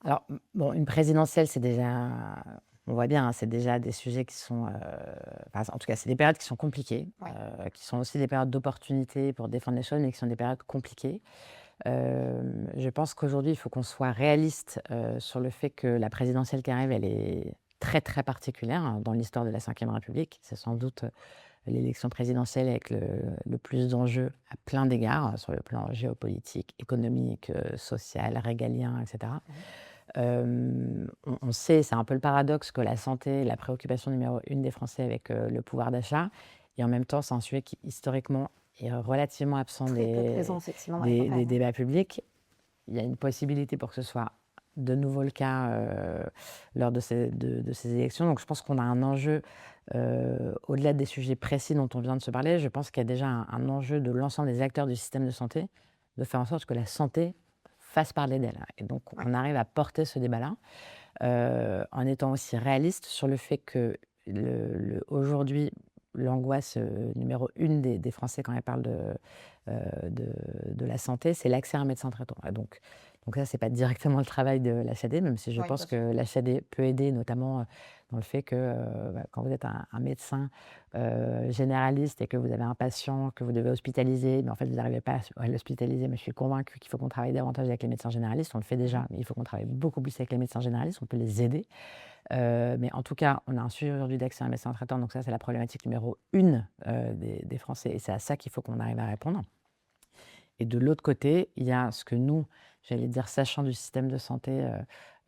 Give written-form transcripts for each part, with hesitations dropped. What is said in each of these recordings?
Alors, bon, une présidentielle, c'est déjà on voit bien, hein, c'est déjà des sujets qui sont, enfin, en tout cas, c'est des périodes qui sont compliquées, Ouais. qui sont aussi des périodes d'opportunités pour défendre les choses, mais qui sont des périodes compliquées. Je pense qu'aujourd'hui, il faut qu'on soit réaliste, sur le fait que la présidentielle qui arrive, elle est très, très particulière, hein, dans l'histoire de la Ve République. C'est sans doute, l'élection présidentielle avec le plus d'enjeux à plein d'égards, sur le plan géopolitique, économique, social, régalien et cetera. Mmh. On sait, c'est un peu le paradoxe, que la santé est la préoccupation numéro une des Français avec, le pouvoir d'achat, et en même temps, c'est un sujet qui historiquement est relativement absent Très peu présent effectivement dans les des campagnes, ouais. débats publics. Il y a une possibilité pour que ce soit de nouveau le cas, lors de ces élections. Donc je pense qu'on a un enjeu, au-delà des sujets précis dont on vient de se parler. Je pense qu'il y a déjà un enjeu de l'ensemble des acteurs du système de santé, de faire en sorte que la santé fasse parler d'elle, et donc Ouais. on arrive à porter ce débat-là, en étant aussi réaliste sur le fait que aujourd'hui, l'angoisse, numéro 1 des Français quand ils parlent de la santé, c'est l'accès à un médecin traitant, et donc ça, c'est pas directement le travail de l'HAD, même si je Oui, pense bien sûr. que l'HAD peut aider, notamment, dans le fait que, quand vous êtes un médecin, généraliste, et que vous avez un patient que vous devez hospitaliser, mais en fait vous n'arrivez pas à l'hospitaliser, mais je suis convaincue qu'il faut qu'on travaille davantage avec les médecins généralistes. On le fait Mmh. déjà, mais il faut qu'on travaille beaucoup plus avec les médecins généralistes, on peut les aider. Mais en tout cas, on a un sujet aujourd'hui d'accès à un médecin traitant, donc ça, c'est la problématique numéro 1, des Français, et c'est à ça qu'il faut qu'on arrive à répondre. Et de l'autre côté, il y a ce que nous, j'allais dire, sachant du système de santé,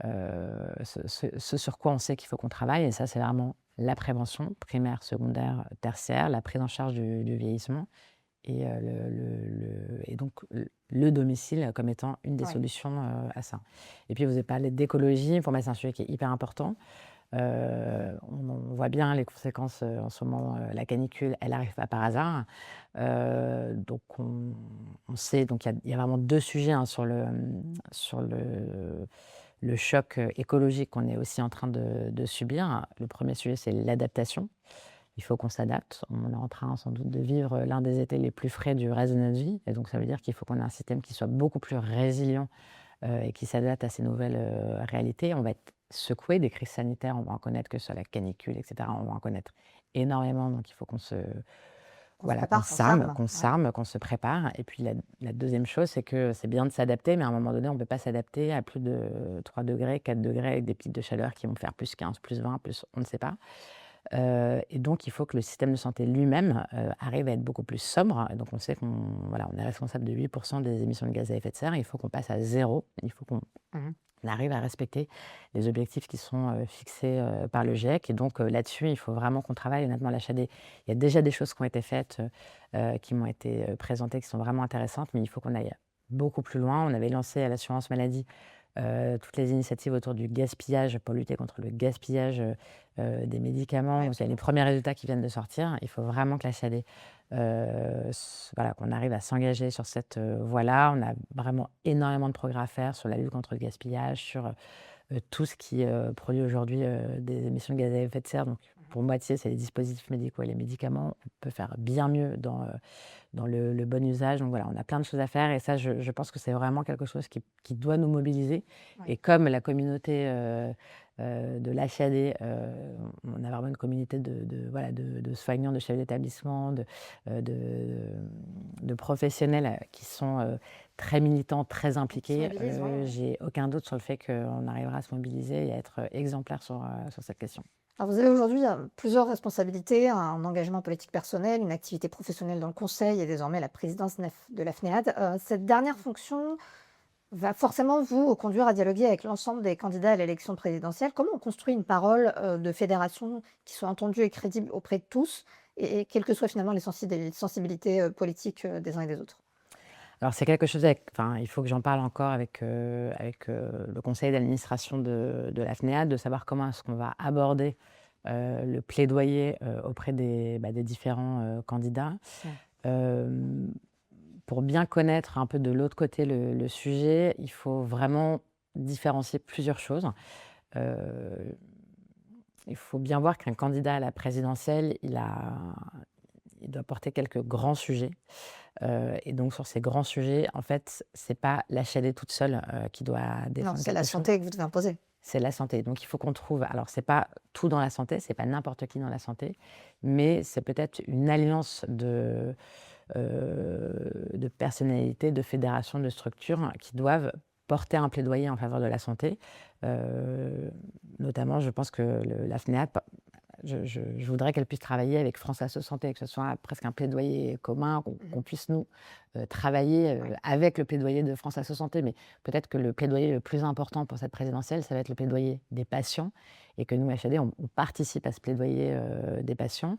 ce sur quoi on sait qu'il faut qu'on travaille, et ça, c'est vraiment la prévention primaire, secondaire, tertiaire, la prise en charge du vieillissement, et donc le domicile comme étant une des Ouais. solutions, à ça. Et puis vous avez parlé d'écologie. Pour moi, c'est un sujet qui est hyper important. On voit bien les conséquences, en ce moment, la canicule, elle arrive pas par hasard. Donc on sait, donc il y a vraiment 2 sujets, hein, sur le choc, écologique qu'on est aussi en train de subir. Le premier sujet, c'est l'adaptation. Il faut qu'on s'adapte. On est en train sans doute de vivre l'un des étés les plus frais du reste de notre vie, et donc ça veut dire qu'il faut qu'on ait un système qui soit beaucoup plus résilient, et qui s'adapte à ces nouvelles, réalités. On va être secoué des crises sanitaires, on va en connaître, que ce soit la canicule et cetera, on va en connaître énormément, donc il faut qu'on se On se voilà, qu'on prépare, on s'arme, s'arme. qu'on Ouais. s'arme, qu'on se prépare. Et puis la 2e chose, c'est que c'est bien de s'adapter, mais à un moment donné, on ne peut pas s'adapter à plus de 3 degrés, 4 degrés, avec des pics de chaleur qui vont faire +15, +20, plus on ne sait pas. Et donc il faut que le système de santé lui-même, arrive à être beaucoup plus sobre. Et donc on sait qu'on voilà, on est responsable de 8 des émissions de gaz à effet de serre. Il faut qu'on passe à zéro. Il faut qu'on Mmh. arrive à respecter les objectifs qui sont, fixés, par le GIEC, et donc là-dessus, il faut vraiment qu'on travaille. Honnêtement, l'HAD, il y a déjà des choses qui ont été faites, qui m'ont été, présentées, qui sont vraiment intéressantes, mais il faut qu'on aille beaucoup plus loin. On avait lancé à l'assurance maladie, toutes les initiatives autour du gaspillage, pour lutter contre le gaspillage, des médicaments. Ouais, Donc il y a les absolument. premiers résultats qui viennent de sortir. Il faut vraiment que l'HAD, voilà, qu'on arrive à s'engager sur cette, voie-là. On a vraiment énormément de progrès à faire sur la lutte contre le gaspillage, sur, tout ce qui, produit aujourd'hui, des émissions de gaz à effet de serre. Donc Mmh. pour moitié, c'est les dispositifs médicaux et les médicaments. On peut faire bien mieux dans le bon usage. Donc voilà, on a plein de choses à faire, et ça, je pense que c'est vraiment quelque chose qui doit nous mobiliser. Ouais. Et comme la communauté, de l'HAD, on a vraiment une communauté voilà, de soignants, de chefs d'établissement, de professionnels, qui sont, très militants, très Qui se impliqués. mobilisent, ouais, ouais. J'ai aucun doute sur le fait qu'on arrivera à se mobiliser et à être exemplaire sur cette question. Alors vous avez aujourd'hui, plusieurs responsabilités, un engagement politique personnel, une activité professionnelle dans le conseil et désormais la présidence de la FNEAD. Cette dernière fonction va forcément vous conduire à dialoguer avec l'ensemble des candidats à l'élection présidentielle. Comment on construit une parole, de fédération qui soit entendue et crédible auprès de tous et quelles que soient finalement les sensibilités, politiques, des uns et des autres? Alors c'est quelque chose enfin, il faut que j'en parle encore avec, le conseil d'administration de la FNEAD, de savoir comment est-ce qu'on va aborder, le plaidoyer, auprès des différents, candidats. Mmh. Hem, pour bien connaître un peu de l'autre côté le sujet, il faut vraiment différencier plusieurs choses. Heu, il faut bien voir qu'un candidat à la présidentielle, il doit porter quelques grands sujets. Et donc sur ces grands sujets, en fait, c'est pas l'HAD toute seule, qui doit Non, défendre c'est la quelque chose, santé que vous devez imposer. c'est la santé. Donc il faut qu'on trouve, alors c'est pas tout dans la santé, c'est pas n'importe qui dans la santé, mais c'est peut-être une alliance de personnalités, de fédérations, de structures qui doivent porter un plaidoyer en faveur de la santé. Notamment, je pense que la FNEAD, je voudrais qu'elle puisse travailler avec France Asso Santé, que ce soit presque un plaidoyer commun, qu'on puisse nous travailler Ouais. avec le plaidoyer de France Asso Santé. Mais peut-être que le plaidoyer le plus important pour cette présidentielle, ça va être le plaidoyer des patients, et que nous, HAD, on participe à ce plaidoyer des patients.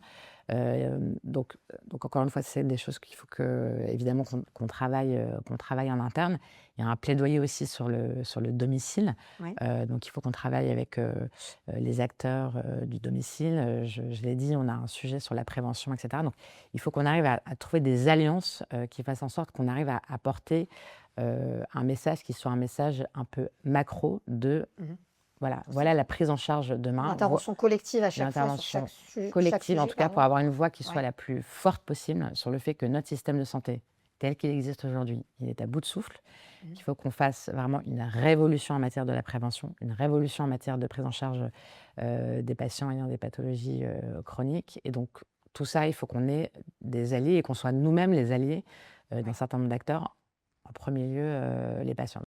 Donc encore une fois, c'est des choses qu'il faut que, évidemment, qu'on travaille en interne. Il y a un plaidoyer aussi sur le domicile. Ouais. Donc il faut qu'on travaille avec les acteurs du domicile. Je l'ai dit, on a un sujet sur la prévention, etc. Donc il faut qu'on arrive à trouver des alliances qui fassent en sorte qu'on arrive à porter un message qui soit un message un peu macro de Mmh. voilà la prise en charge demain. L'intervention collective à Une chaque fois sur intervention chaque collective, en sujet, tout cas, pour pardon. avoir une voix qui soit Ouais. la plus forte possible sur le fait que notre système de santé, tel qu'il existe aujourd'hui, il est à bout de souffle, Mmh. qu'il faut qu'on fasse vraiment une révolution en matière de la prévention, une révolution en matière de prise en charge des patients ayant des pathologies chroniques. Et donc, tout ça, il faut qu'on ait des alliés et qu'on soit nous-mêmes les alliés d'un Ouais. certain nombre d'acteurs, en premier lieu les patients.